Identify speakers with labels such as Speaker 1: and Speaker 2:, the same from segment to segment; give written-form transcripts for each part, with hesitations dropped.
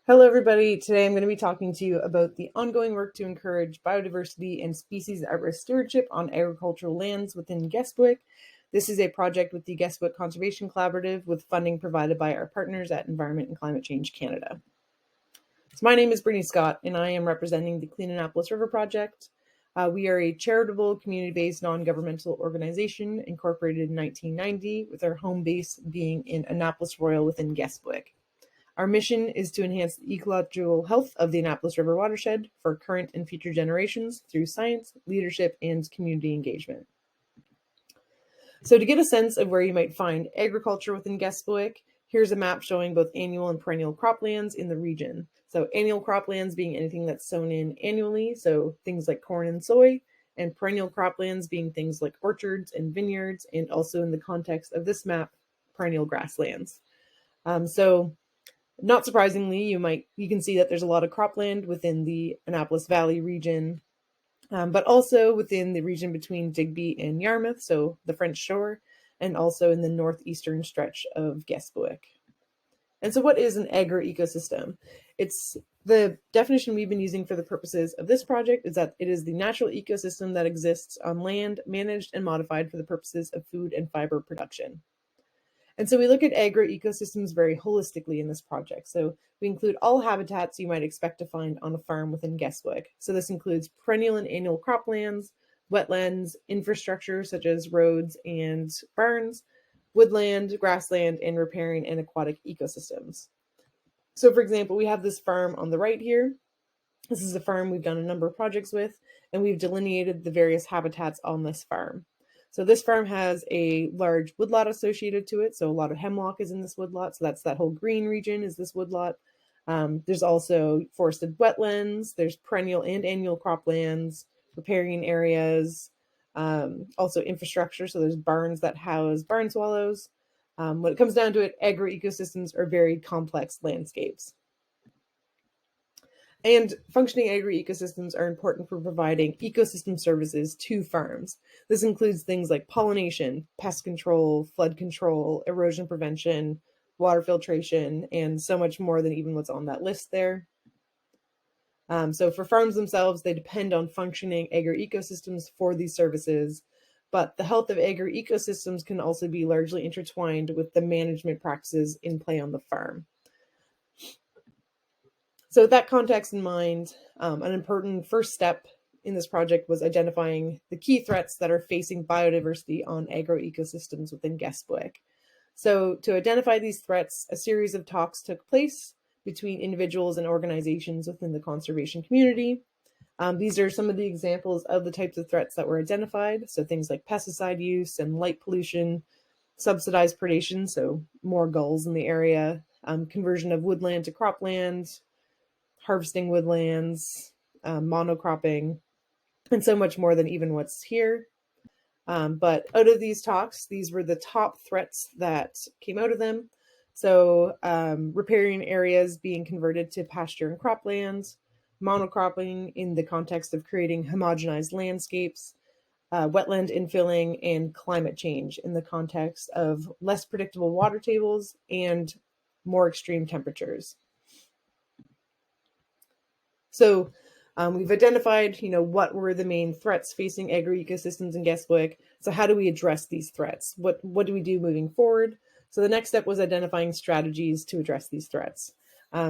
Speaker 1: Hello, everybody. Today I'm going to be talking to you about the ongoing work to encourage biodiversity and species at-risk stewardship on agricultural lands within Kespukwitk. This is a project with the Kespukwitk Conservation Collaborative with funding provided by our partners at Environment and Climate Change Canada. So my name is Brittni Scott, and I am representing the Clean Annapolis River Project. We are a charitable, community-based, non-governmental organization incorporated in 1990, with our home base being in Annapolis Royal within Kespukwitk. Our mission is to enhance the ecological health of the Annapolis River watershed for current and future generations through science, leadership, and community engagement. So to get a sense of where you might find agriculture within Kespukwitk, here's a map showing both annual and perennial croplands in the region. So annual croplands being anything that's sown in annually, so things like corn and soy, and perennial croplands being things like orchards and vineyards, and also in the context of this map, perennial grasslands. Not surprisingly, you can see that there's a lot of cropland within the Annapolis Valley region, but also within the region between Digby and Yarmouth, so the French Shore, and also in the northeastern stretch of Kespukwitk. And so what is an agro-ecosystem? It's the definition we've been using for the purposes of this project is that it is the natural ecosystem that exists on land managed and modified for the purposes of food and fiber production. And so we look at agro-ecosystems very holistically in this project. So we include all habitats you might expect to find on a farm within Kespukwitk. So this includes perennial and annual croplands, wetlands, infrastructure such as roads and barns, woodland, grassland, and riparian and aquatic ecosystems. So for example, we have this farm on the right here. This is a farm we've done a number of projects with, and we've delineated the various habitats on this farm. So this farm has a large woodlot associated to it. So a lot of hemlock is in this woodlot. So that's that whole green region is this woodlot. There's also forested wetlands. There's perennial and annual croplands, riparian areas, also infrastructure. So there's barns that house barn swallows. When it comes down to it, agro-ecosystems are very complex landscapes. And functioning agro-ecosystems are important for providing ecosystem services to farms. This includes things like pollination, pest control, flood control, erosion prevention, water filtration, and so much more than even what's on that list there. So for farms themselves, they depend on functioning agro-ecosystems for these services, but the health of agro-ecosystems can also be largely intertwined with the management practices in play on the farm. So with that context in mind, an important first step in this project was identifying the key threats that are facing biodiversity on agro-ecosystems within Kespukwitk. So to identify these threats, a series of talks took place between individuals and organizations within the conservation community. These are some of the examples of the types of threats that were identified. So things like pesticide use and light pollution, subsidized predation, so more gulls in the area, conversion of woodland to cropland, harvesting woodlands, monocropping, and so much more than even what's here. But out of these talks, these were the top threats that came out of them. So riparian areas being converted to pasture and croplands, monocropping in the context of creating homogenized landscapes, wetland infilling, and climate change in the context of less predictable water tables and more extreme temperatures. So we've identified, what were the main threats facing agro-ecosystems in Kespukwitk. So how do we address these threats? What do we do moving forward? So the next step was identifying strategies to address these threats.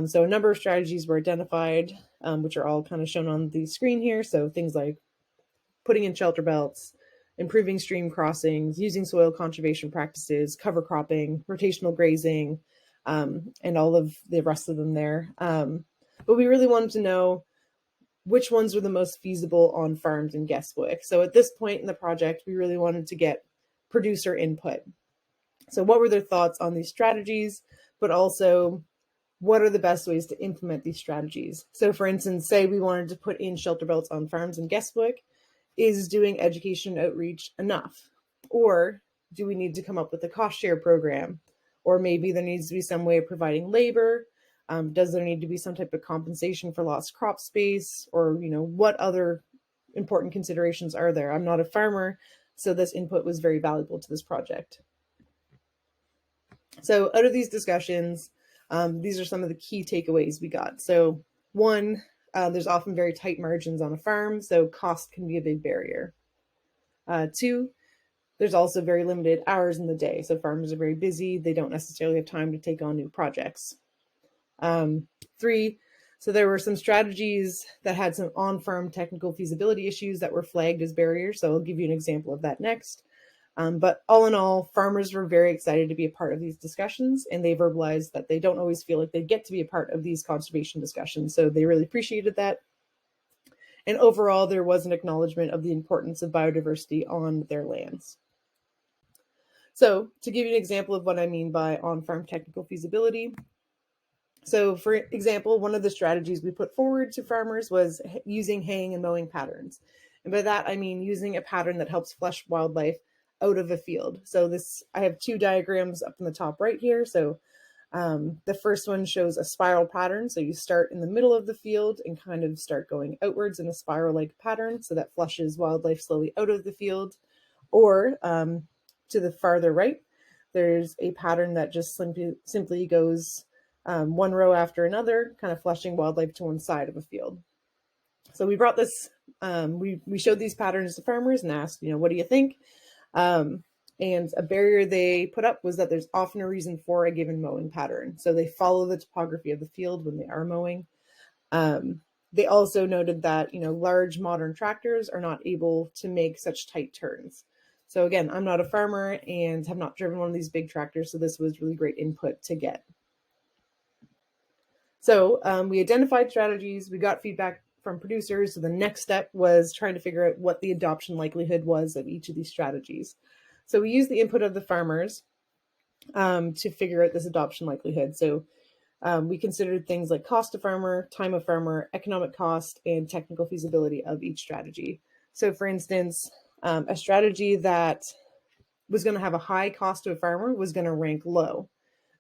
Speaker 1: So a number of strategies were identified, which are all kind of shown on the screen here. So things like putting in shelter belts, improving stream crossings, using soil conservation practices, cover cropping, rotational grazing, and all of the rest of them there. But we really wanted to know which ones were the most feasible on farms in Kespukwitk. So at this point in the project, we really wanted to get producer input. So what were their thoughts on these strategies, but also what are the best ways to implement these strategies? So for instance, say we wanted to put in shelter belts on farms in Kespukwitk, is doing education outreach enough? Or do we need to come up with a cost share program? Or maybe there needs to be some way of providing labor. Does there need to be some type of compensation for lost crop space? Or, what other important considerations are there? I'm not a farmer, so this input was very valuable to this project. So out of these discussions, These are some of the key takeaways we got. So one, there's often very tight margins on a farm, so cost can be a big barrier. Two, there's also very limited hours in the day. So farmers are very busy. They don't necessarily have time to take on new projects. Three, so there were some strategies that had some on-farm technical feasibility issues that were flagged as barriers. So I'll give you an example of that next. But all in all, farmers were very excited to be a part of these discussions, and they verbalized that they don't always feel like they get to be a part of these conservation discussions. So they really appreciated that. And overall, there was an acknowledgement of the importance of biodiversity on their lands. So to give you an example of what I mean by on-farm technical feasibility, so for example, one of the strategies we put forward to farmers was using haying and mowing patterns. And by that, I mean using a pattern that helps flush wildlife out of a field. So I have two diagrams up in the top right here. So the first one shows a spiral pattern. So you start in the middle of the field and kind of start going outwards in a spiral-like pattern. So that flushes wildlife slowly out of the field. Or to the farther right, there's a pattern that just simply goes one row after another, kind of flushing wildlife to one side of a field. So we brought this, we showed these patterns to farmers and asked, what do you think? And a barrier they put up was that there's often a reason for a given mowing pattern. So they follow the topography of the field when they are mowing. They also noted that, large modern tractors are not able to make such tight turns. So again, I'm not a farmer and have not driven one of these big tractors, so this was really great input to get. So we identified strategies, we got feedback from producers. So the next step was trying to figure out what the adoption likelihood was of each of these strategies. So we used the input of the farmers to figure out this adoption likelihood. So we considered things like cost of farmer, time of farmer, economic cost, and technical feasibility of each strategy. So for instance, a strategy that was going to have a high cost to a farmer was going to rank low.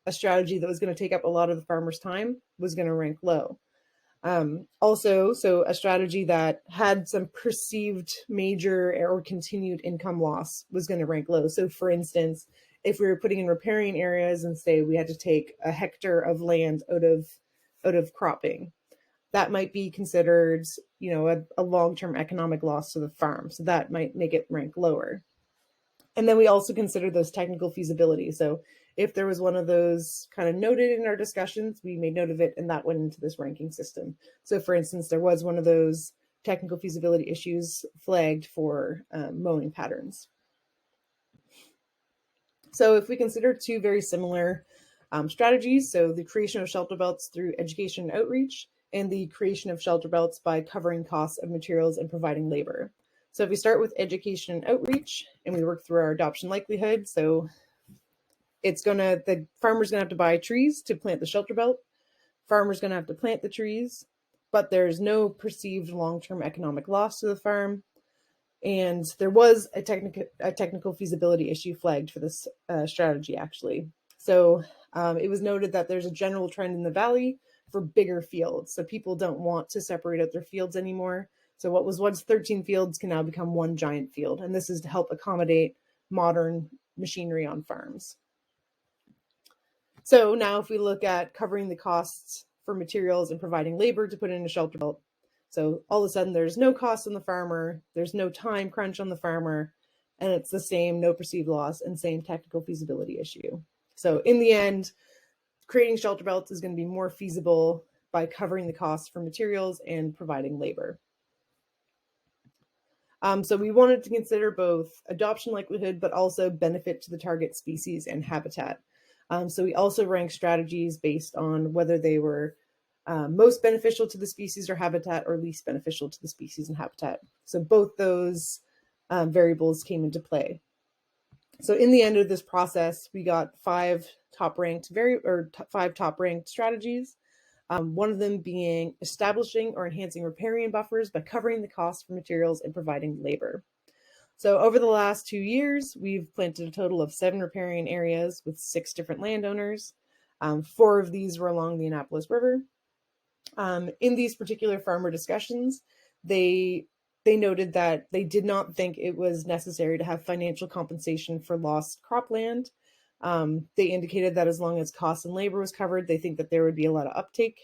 Speaker 1: A strategy that was going to take up a lot of the farmer's time was going to rank low. So a strategy that had some perceived major or continued income loss was going to rank low. So for instance, if we were putting in riparian areas and say we had to take a hectare of land out of cropping, that might be considered, a long-term economic loss to the farm. So that might make it rank lower. And then we also consider those technical feasibility. So if there was one of those kind of noted in our discussions, we made note of it and that went into this ranking system. So for instance, there was one of those technical feasibility issues flagged for mowing patterns. So if we consider two very similar strategies, so the creation of shelter belts through education and outreach, and the creation of shelter belts by covering costs of materials and providing labor. So if we start with education and outreach and we work through our adoption likelihood, so the farmer's gonna have to buy trees to plant the shelter belt. Farmer's gonna have to plant the trees, but there's no perceived long-term economic loss to the farm. And there was a technical feasibility issue flagged for this strategy actually. So it was noted that there's a general trend in the valley for bigger fields. So people don't want to separate out their fields anymore. So what was once 13 fields can now become one giant field. And this is to help accommodate modern machinery on farms. So now if we look at covering the costs for materials and providing labor to put in a shelter belt, so all of a sudden there's no cost on the farmer, there's no time crunch on the farmer, and it's the same no perceived loss and same technical feasibility issue. So in the end, creating shelter belts is going to be more feasible by covering the costs for materials and providing labor. So we wanted to consider both adoption likelihood, but also benefit to the target species and habitat. So we also ranked strategies based on whether they were most beneficial to the species or habitat or least beneficial to the species and habitat. So both those variables came into play. So in the end of this process, we got five top-ranked strategies. One of them being establishing or enhancing riparian buffers by covering the costs for materials and providing labor. So over the last 2 years, we've planted a total of 7 riparian areas with 6 different landowners. 4 of these were along the Annapolis River. In these particular farmer discussions, they noted that they did not think it was necessary to have financial compensation for lost cropland. They indicated that as long as cost and labor was covered, they think that there would be a lot of uptake.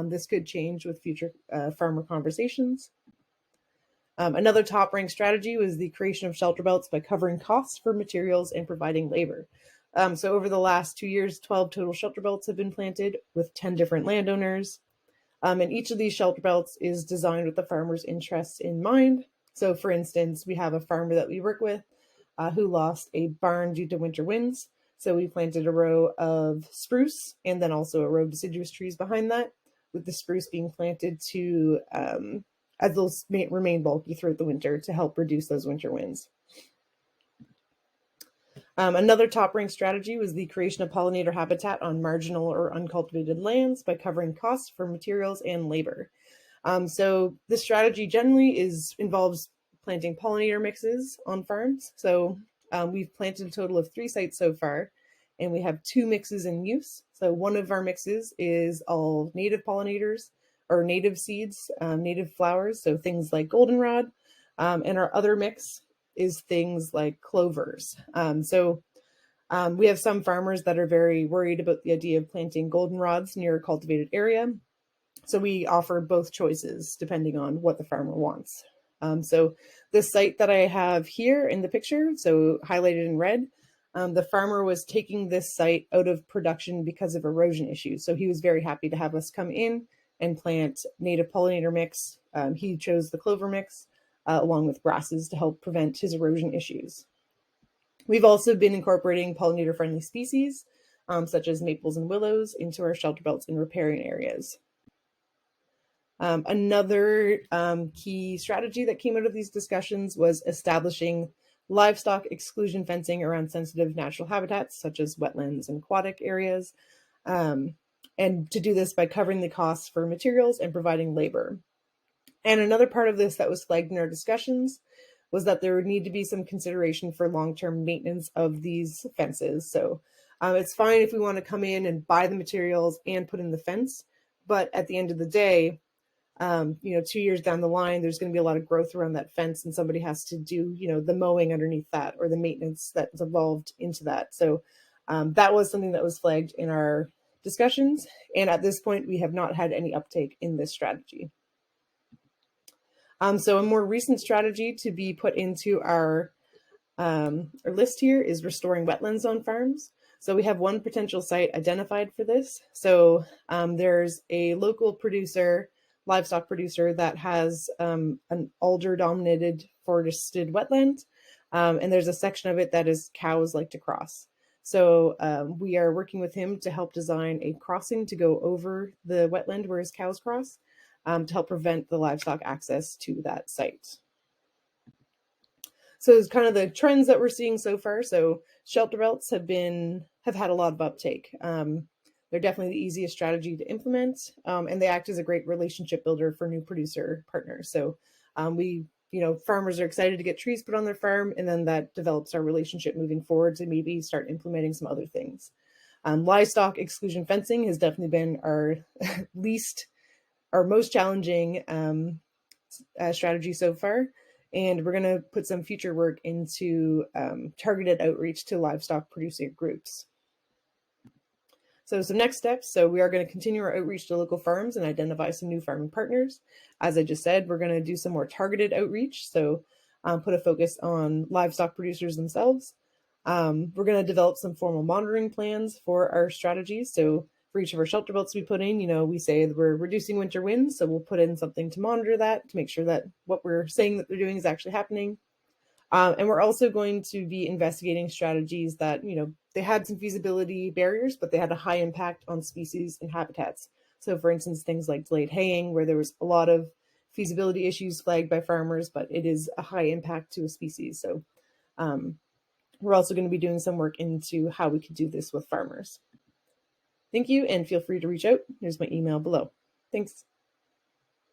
Speaker 1: This could change with future farmer conversations. Another top-ranked strategy was the creation of shelter belts by covering costs for materials and providing labor. So over the last 2 years, 12 total shelter belts have been planted with 10 different landowners. And each of these shelter belts is designed with the farmer's interests in mind. So for instance, we have a farmer that we work with who lost a barn due to winter winds. So we planted a row of spruce and then also a row of deciduous trees behind that, with the spruce being planted to as those remain bulky throughout the winter to help reduce those winter winds. Another top-ranked strategy was the creation of pollinator habitat on marginal or uncultivated lands by covering costs for materials and labor. So this strategy generally involves planting pollinator mixes on farms. So we've planted a total of 3 sites so far, and we have 2 mixes in use. So one of our mixes is all native pollinators or native seeds, native flowers, so things like goldenrod, and our other mix is things like clovers. We have some farmers that are very worried about the idea of planting goldenrods near a cultivated area. So we offer both choices depending on what the farmer wants. So this site that I have here in the picture, so highlighted in red, the farmer was taking this site out of production because of erosion issues. So he was very happy to have us come in and plant native pollinator mix. He chose the clover mix along with grasses to help prevent his erosion issues. We've also been incorporating pollinator-friendly species, such as maples and willows, into our shelter belts and riparian areas. Another key strategy that came out of these discussions was establishing livestock exclusion fencing around sensitive natural habitats, such as wetlands and aquatic areas, and to do this by covering the costs for materials and providing labor. And another part of this that was flagged in our discussions was that there would need to be some consideration for long-term maintenance of these fences. So it's fine if we want to come in and buy the materials and put in the fence, but at the end of the day, 2 years down the line, there's going to be a lot of growth around that fence, and somebody has to do, the mowing underneath that or the maintenance that's involved into that. So that was something that was flagged in our discussions. And at this point, we have not had any uptake in this strategy. So a more recent strategy to be put into our list here is restoring wetlands on farms. So we have one potential site identified for this. So there's a local producer, livestock producer, that has an alder-dominated forested wetland, and there's a section of it that is cows like to cross. So we are working with him to help design a crossing to go over the wetland where his cows cross, to help prevent the livestock access to that site. So it's kind of the trends that we're seeing so far. So shelter belts have had a lot of uptake. They're definitely the easiest strategy to implement, and they act as a great relationship builder for new producer partners. So farmers are excited to get trees put on their farm, and then that develops our relationship moving forward to maybe start implementing some other things. Livestock exclusion fencing has definitely been our most challenging strategy so far. And we're going to put some future work into targeted outreach to livestock producing groups. So some next steps. So we are going to continue our outreach to local farms and identify some new farming partners. As I just said, we're going to do some more targeted outreach. So put a focus on livestock producers themselves. We're going to develop some formal monitoring plans for our strategies. So for each of our shelter belts we put in, we say that we're reducing winter winds. So we'll put in something to monitor that, to make sure that what we're saying that they're doing is actually happening. And we're also going to be investigating strategies that, they had some feasibility barriers, but they had a high impact on species and habitats. So for instance, things like delayed haying, where there was a lot of feasibility issues flagged by farmers, but it is a high impact to a species. So we're also going to be doing some work into how we could do this with farmers. Thank you, and feel free to reach out. Here's my email below. Thanks.